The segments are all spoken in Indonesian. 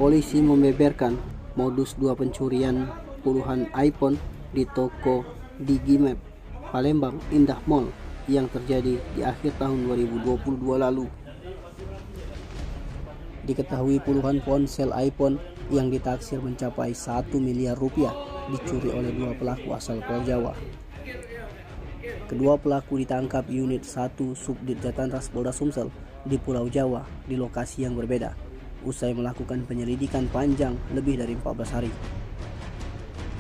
Polisi membeberkan modus dua pencurian puluhan iPhone di toko Digimap Palembang Indah Mall yang terjadi di akhir tahun 2022 lalu. Diketahui puluhan ponsel iPhone yang ditaksir mencapai 1 miliar rupiah dicuri oleh dua pelaku asal Pulau Jawa. Kedua pelaku ditangkap unit 1 Subdit Jatanras Polda Sumsel di Pulau Jawa di lokasi yang berbeda, usai melakukan penyelidikan panjang lebih dari 14 hari.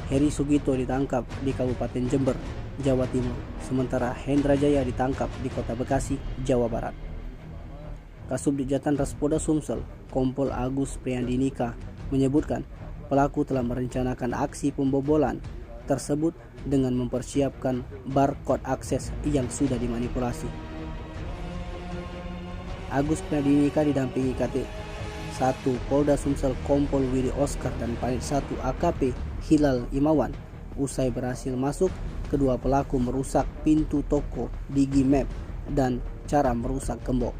Heri Sugito ditangkap di Kabupaten Jember, Jawa Timur, sementara Hendra Jaya ditangkap di Kota Bekasi, Jawa Barat. Kasubdit Jatanras Polda Sumsel, Kompol Agus Priyandinika, menyebutkan pelaku telah merencanakan aksi pembobolan tersebut dengan mempersiapkan barcode akses yang sudah dimanipulasi. Agus Priyandinika didampingi KT 1 Polda Sumsel Kompol Widi Oscar dan Panit 1 AKP Hilal Imawan. Usai berhasil masuk, kedua pelaku merusak pintu toko Digimap dan cara merusak gembok.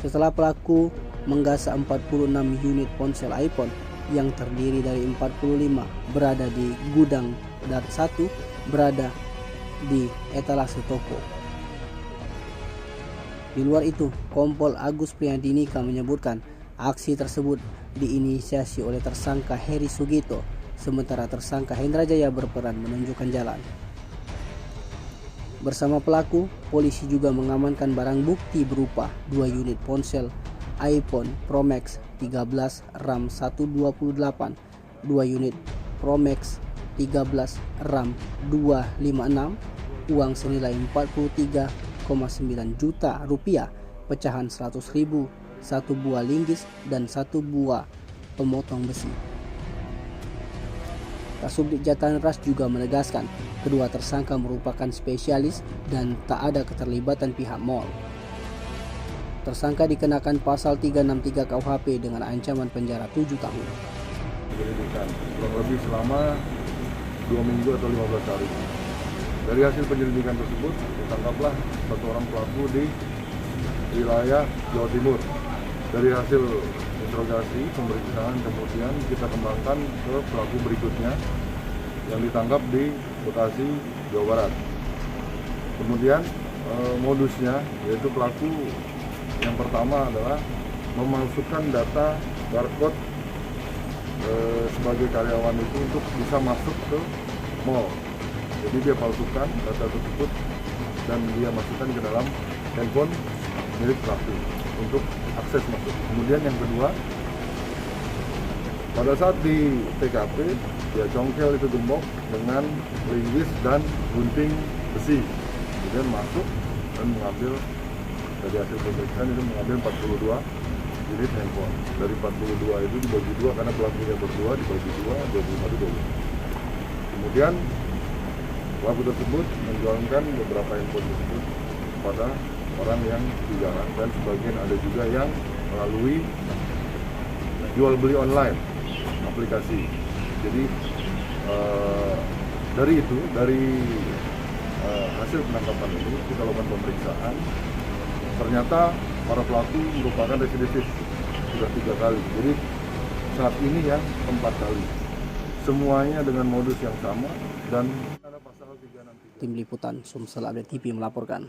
Setelah pelaku menggasak 46 unit ponsel iPhone yang terdiri dari 45 berada di gudang dan 1 berada di etalase toko. Di luar itu, Kompol Agus Priyandinika menyebutkan aksi tersebut diinisiasi oleh tersangka Heri Sugito, sementara tersangka Hendra Jaya berperan menunjukkan jalan. Bersama pelaku, polisi juga mengamankan barang bukti berupa 2 unit ponsel iPhone Pro Max 13 RAM 128, 2 unit Pro Max 13 RAM 256, uang senilai 43,9 juta rupiah, pecahan 100.000, 1 buah linggis dan 1 buah pemotong besi. Kasubdit Jatanras juga menegaskan kedua tersangka merupakan spesialis dan tak ada keterlibatan pihak mall. Tersangka dikenakan pasal 363 KUHP dengan ancaman penjara 7 tahun. Penyelidikan kurang lebih selama 2 minggu atau 15 hari. Dari hasil penyelidikan tersebut, ditangkaplah satu orang pelaku di wilayah Jawa Timur. Dari hasil interogasi, pemeriksaan, kemudian kita kembangkan ke pelaku berikutnya yang ditangkap di Bekasi, Jawa Barat. Kemudian modusnya yaitu pelaku yang pertama adalah memalsukan data barcode sebagai karyawan itu untuk bisa masuk ke mall. Jadi dia palsukan data tersebut dan dia masukkan ke dalam handphone milik pelaku untuk akses masuk. Kemudian yang kedua, pada saat di TKP dia congkel itu gembok dengan linggis dan gunting besi, kemudian masuk dan mengambil, dari hasil pemeriksaan itu mengambil 42 unit handphone. Dari 42 itu dibagi dua karena pelakunya berdua, dibagi dua, 25 itu 20. Kemudian pelaku tersebut menjualkan beberapa handphone tersebut kepada orang yang dilarang, dan sebagian ada juga yang melalui jual beli online aplikasi. Jadi dari hasil penangkapan ini kita lakukan pemeriksaan. Ternyata para pelaku merupakan residivis sudah 3 kali. Jadi saat ini yang 4 kali. Semuanya dengan modus yang sama dan ada pasal 363. Tim Liputan Sumsel Update TV melaporkan.